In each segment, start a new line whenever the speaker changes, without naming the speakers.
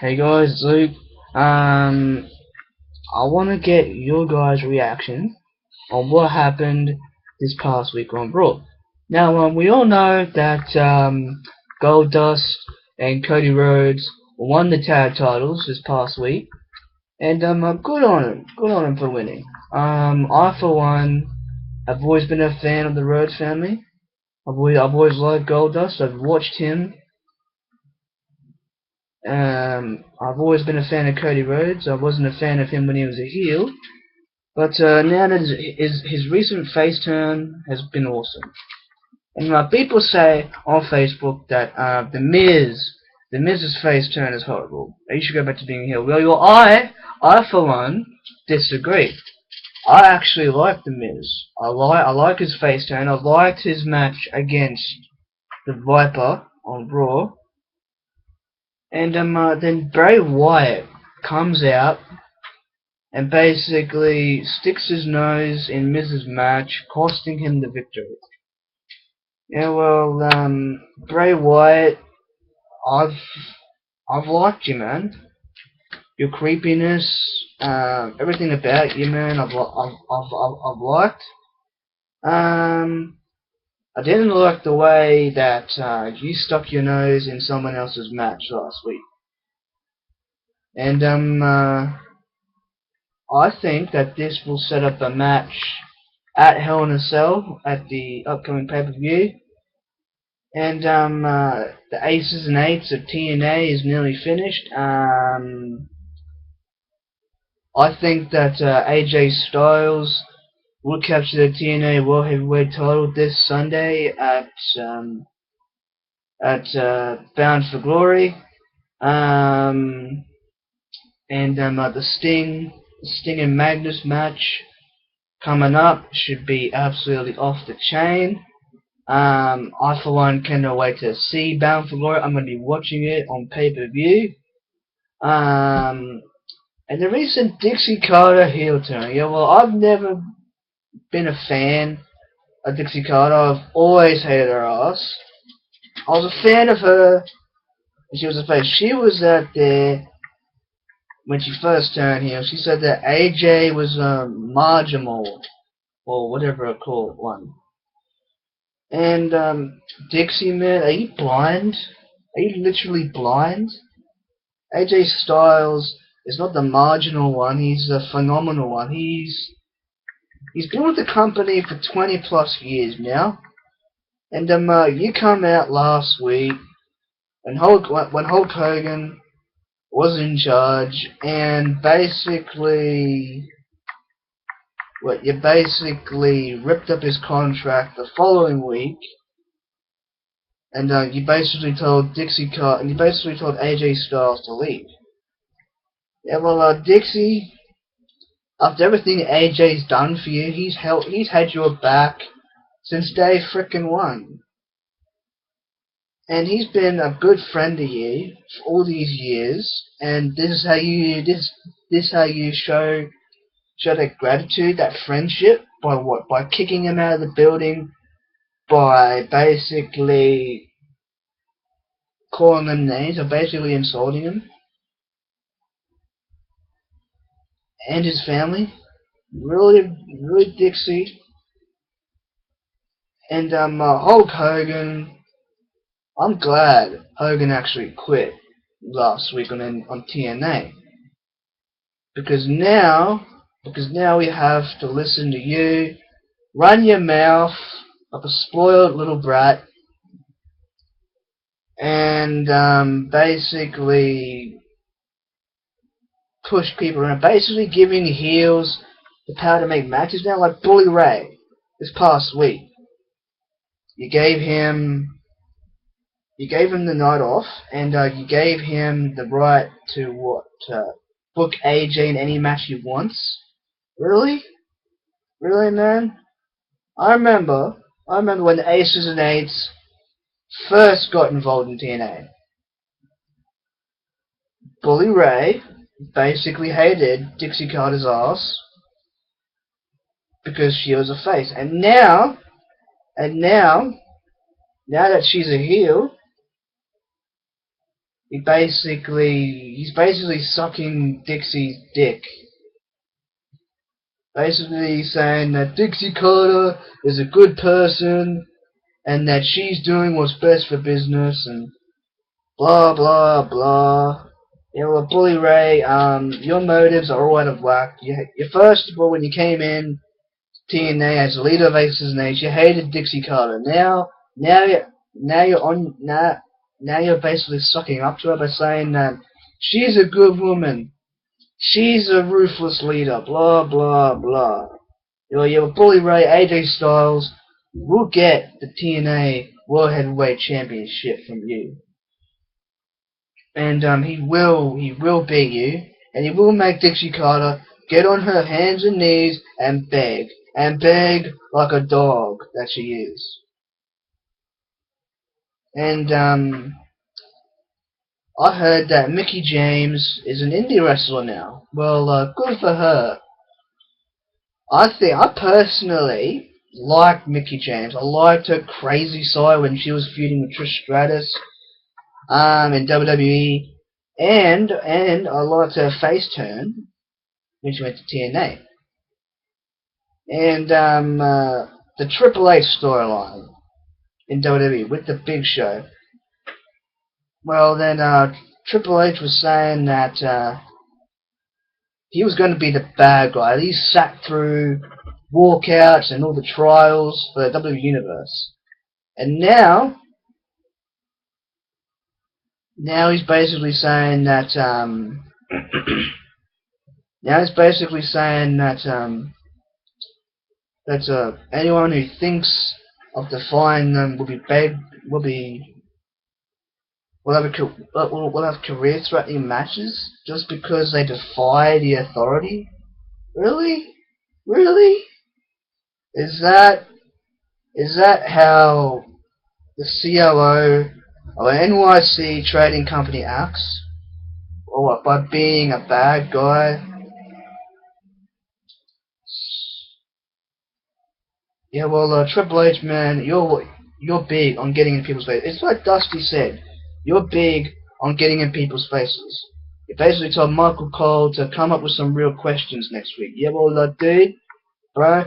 Hey guys, it's Luke. I want to get your guys' reaction on what happened this past week on Raw. Now, we all know that Goldust and Cody Rhodes won the tag titles this past week, and good on him for winning. I for one have always been a fan of the Rhodes family. I've always liked Goldust. I've watched him. I've always been a fan of Cody Rhodes. I wasn't a fan of him when he was a heel, but now that his recent face turn has been awesome. And people say on Facebook that the Miz's face turn is horrible. He should go back to being a heel. I for one disagree. I actually like the Miz. I like his face turn. I liked his match against the Viper on Raw. And then Bray Wyatt comes out and basically sticks his nose in Miz's match, costing him the victory. Yeah, well, Bray Wyatt, I've I've liked you, man. Your creepiness, everything about you, man. I've liked. Um, I didn't like the way that you stuck your nose in someone else's match last week, and I think that this will set up a match at Hell in a Cell at the upcoming pay-per-view. And the Aces and Eights of TNA is nearly finished. I think that AJ Styles will capture the TNA World Heavyweight title this Sunday at Bound for Glory. And the Sting and Magnus match coming up should be absolutely off the chain. I for one cannot wait to see Bound for Glory. I'm going to be watching it on pay-per-view. And the recent Dixie Carter heel turn. Yeah, well, I've never been a fan of Dixie Carter. I've always hated her ass. I was a fan of her when she was a face. She was out there when she first turned heel. She said that AJ was marginal, or whatever I call it one. And Dixie, man, are you blind? Are you literally blind? AJ Styles is not the marginal one. He's a phenomenal one. He's been with the company for 20 plus years now. And you come out last week when Hulk Hogan was in charge, and basically, you basically ripped up his contract the following week, and you basically told AJ Styles to leave. Yeah, well, Dixie, after everything AJ's done for you, he's had your back since day frickin' one. And he's been a good friend to you for all these years, and this is how you show that gratitude, that friendship, by what? By kicking him out of the building, by basically calling him names, or basically insulting him and his family. Really, really, Dixie. And Hulk Hogan, I'm glad Hogan actually quit last week on TNA, because now we have to listen to you run your mouth like a spoiled little brat, and basically push people around, basically giving heels the power to make matches now, like Bully Ray this past week. You gave him the night off, and you gave him the right to book AJ in any match he wants. Really? Really, man? I remember when the Aces and Eights first got involved in TNA. Bully Ray basically hated Dixie Carter's ass because she was a face. And now that she's a heel, he's basically sucking Dixie's dick. Basically saying that Dixie Carter is a good person and that she's doing what's best for business and blah blah blah. Yeah, well, Bully Ray, your motives are all out of whack. You first of all, when you came in TNA as leader of Aces and Eights, you hated Dixie Carter. Now, now you're basically sucking up to her by saying that she's a good woman, she's a ruthless leader, blah blah blah. You're Bully Ray, AJ Styles will get the TNA World Heavyweight Championship from you. And he will beat you, and he will make Dixie Carter get on her hands and knees and beg like a dog that she is. And I heard that Mickie James is an indie wrestler now. Well, good for her. I personally liked Mickie James. I liked her crazy side when she was feuding with Trish Stratus in WWE, and I liked her face turn when she went to TNA. And the Triple H storyline in WWE with the Big Show. Well, then Triple H was saying that he was going to be the bad guy. He sat through walkouts and all the trials for the WWE Universe. And now he's basically saying that anyone who thinks of defying them will have career-threatening matches just because they defy the authority. Really? Is that how the COO of an NYC trading company acts? Or what, by being a bad guy? Yeah, well, Triple H, man, you're big on getting in people's faces. It's like Dusty said, you're big on getting in people's faces. You basically told Michael Cole to come up with some real questions next week. Yeah, well, dude, bro,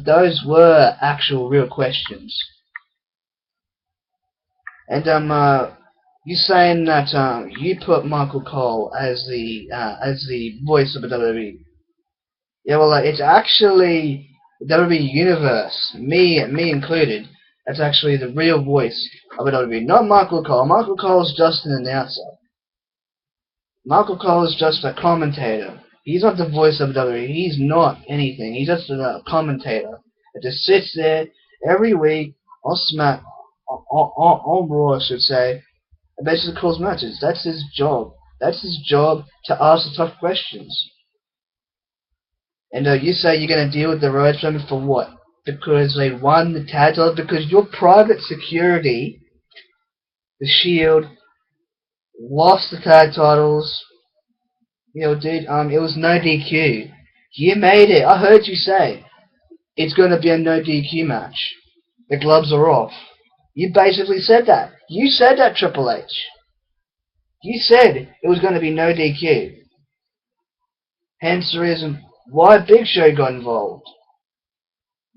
those were actual real questions. And you saying that you put Michael Cole as the voice of the WWE. Yeah, well, it's actually the WWE Universe, me included. That's actually the real voice of the WWE, not Michael Cole. Michael Cole's just an announcer. Michael Cole is just a commentator. He's not the voice of WWE. He's not anything. He's just a commentator that just sits there every week on on Raw, I should say, and basically calls matches. That's his job. That's his job, to ask the tough questions. And you say you're going to deal with the Rhodes family for what? Because they won the tag titles? Because your private security, the Shield, lost the tag titles. Dude, it was no DQ. You made it. I heard you say it's going to be a no DQ match. The gloves are off. You basically said that. You said that, Triple H. You said it was going to be no DQ. Hence the reason why Big Show got involved.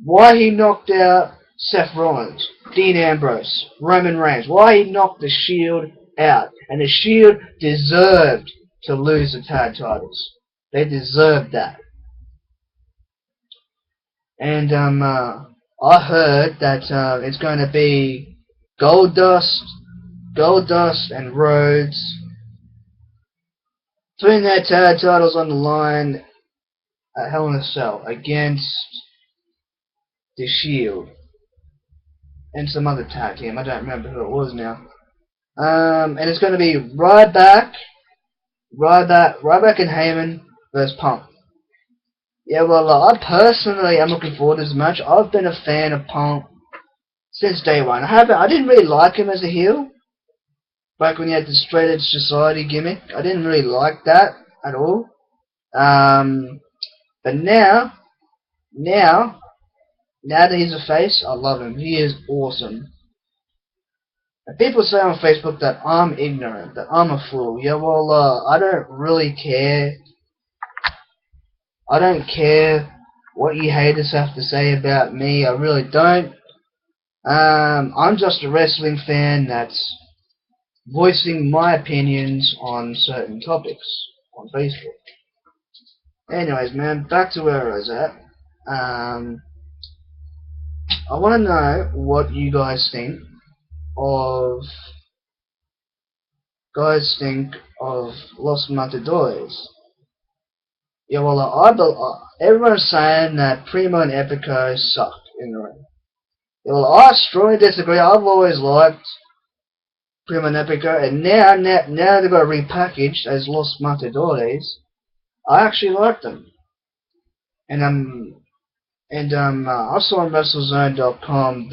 Why he knocked out Seth Rollins, Dean Ambrose, Roman Reigns. Why he knocked the Shield out. And the Shield deserved to lose the tag titles. They deserved that. And I heard that it's going to be Goldust and Rhodes putting their tag titles on the line at Hell in a Cell against the Shield and some other tag team. I don't remember who it was now. And it's going to be Ryback and Heyman versus Punk. Yeah, well, I personally am looking forward to this match. I've been a fan of Punk since day one. I didn't really like him as a heel. Back when he had the Straight Edge Society gimmick, I didn't really like that at all. But now that he's a face, I love him. He is awesome. And people say on Facebook that I'm ignorant, that I'm a fool. Yeah, well, I don't really care. I don't care what you haters have to say about me. I really don't. I'm just a wrestling fan that's voicing my opinions on certain topics on Facebook. Anyways, man, back to where I was at. I want to know what you of guys think of Los Matadores. Yeah, well, everyone's saying that Primo and Epico sucked in the ring. Yeah, well, I strongly disagree. I've always liked Primo and Epico, and now they've got repackaged as Los Matadores. I actually like them, and I saw on WrestleZone.com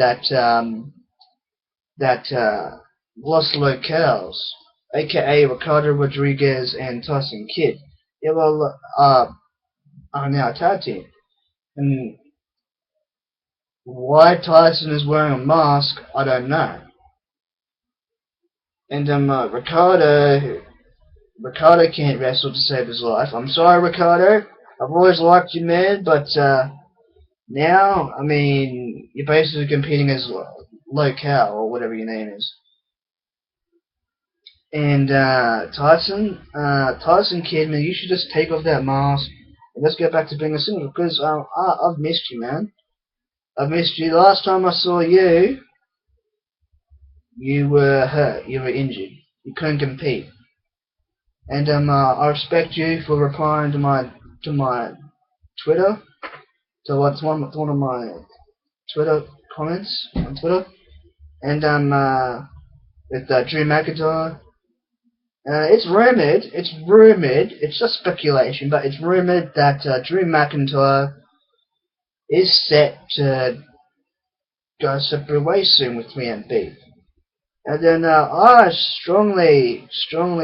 that Los Locales, aka Ricardo Rodriguez and Tyson Kidd, yeah, well, are now a tag team. And why Tyson is wearing a mask, I don't know. And Ricardo can't wrestle to save his life. I'm sorry, Ricardo. I've always liked you, man, but now, I mean, you're basically competing as Locale or whatever your name is. And Tyson Kidd, man, you should just take off that mask and let's get back to being a single because I've missed you, man. I've missed you. Last time I saw you, you were hurt. You were injured. You couldn't compete. And I respect you for replying to my Twitter. So what's one of my Twitter comments on Twitter. And with Drew McIntyre. It's rumored, it's just speculation, but it's rumored that Drew McIntyre is set to go separate ways soon with 3MB. And then I strongly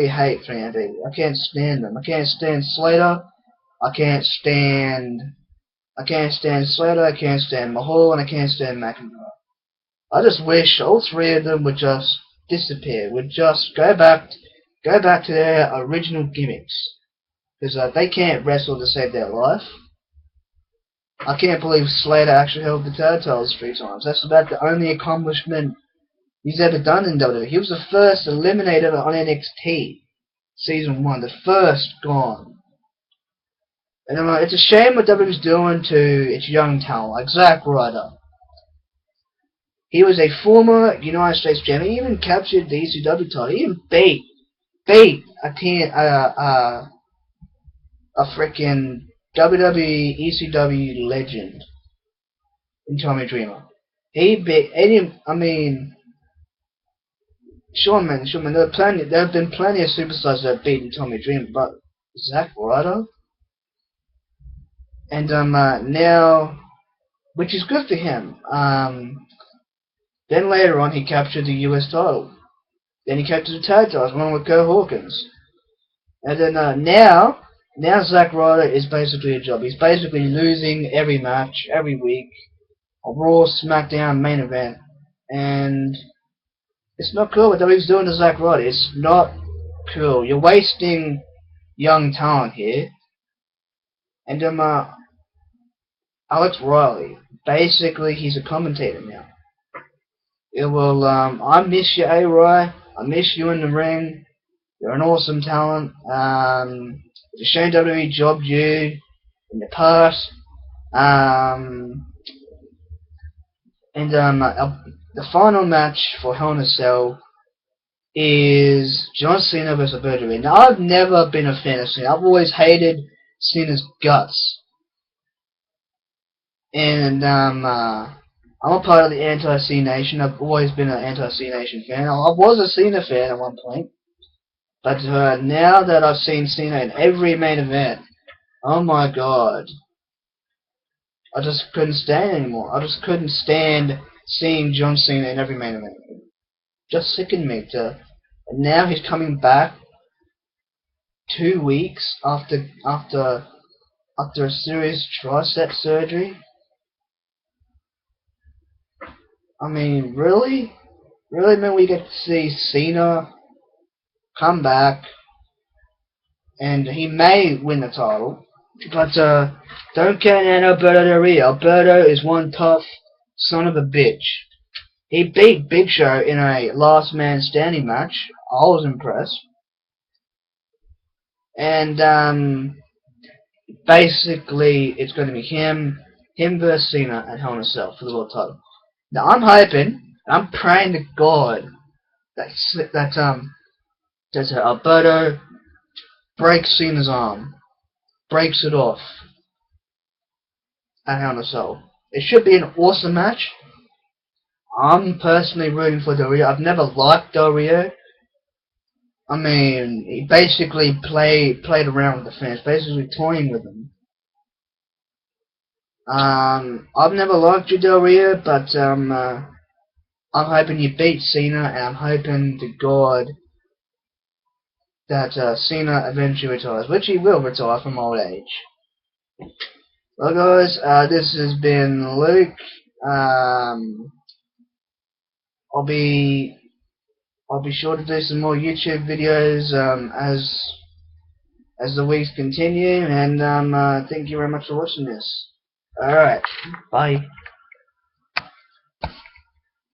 hate 3MB. I can't stand them. I can't stand Slater. I can't stand Slater. I can't stand Mahal, and I can't stand McIntyre. I just wish all three of them would just disappear. Would just go back to their original gimmicks. Because they can't wrestle to save their life. I can't believe Slater actually held the tag titles 3 times. That's about the only accomplishment he's ever done in WWE. He was the first eliminator on NXT. Season 1. The first gone. And it's a shame what WWE's doing to its young talent, like Zack Ryder. He was a former United States champion. He even captured the ECW title. He even beat a freaking WWE ECW legend in Tommy Dreamer. He beat any. I mean, sure man. There have been plenty of superstars that have beaten Tommy Dreamer, but Zack Ryder, and now, which is good for him. Then later on, he captured the US title. Then he captured the tag titles, along with Kurt Hawkins. And then now Zack Ryder is basically a job. He's basically losing every match, every week, a Raw, SmackDown, main event, and it's not cool what WWE's doing to Zack Ryder. It's not cool. You're wasting young talent here. And Alex Riley, basically he's a commentator now. Yeah, well, I miss you, A-Roy. I miss you in the ring. You're an awesome talent. It's a shame WWE jobbed you in the past. And the final match for Hell in a Cell is John Cena versus Burt Reed. Now, I've never been a fan of Cena. I've always hated Cena's guts. And I'm a part of the anti-C Nation. I've always been an anti-C Nation fan. I was a Cena fan at one point. But now that I've seen Cena in every main event, oh my god. I just couldn't stand anymore. I just couldn't stand seeing John Cena in every main event. Just sickened me. And now he's coming back 2 weeks after a serious tricep surgery. I mean, really? really meant we get to see Cena come back, and he may win the title. But don't count out Alberto Del Rio. Alberto is one tough son of a bitch. He beat Big Show in a last man standing match. I was impressed. And basically, it's going to be him versus Cena at Hell in a Cell for the world title. Now I'm hoping, I'm praying to God that Alberto breaks Cena's arm, breaks it off at Hell in a Cell. It should be an awesome match. I'm personally rooting for Del Rio. I've never liked Del Rio. I mean, he basically played around with the fans, basically toying with them. I've never liked you, Del Rio, but I'm hoping you beat Cena, and I'm hoping to God that Cena eventually retires, which he will retire from old age. Well, guys, this has been Luke. I'll be sure to do some more YouTube videos as the weeks continue, and thank you very much for watching this. Alright, bye.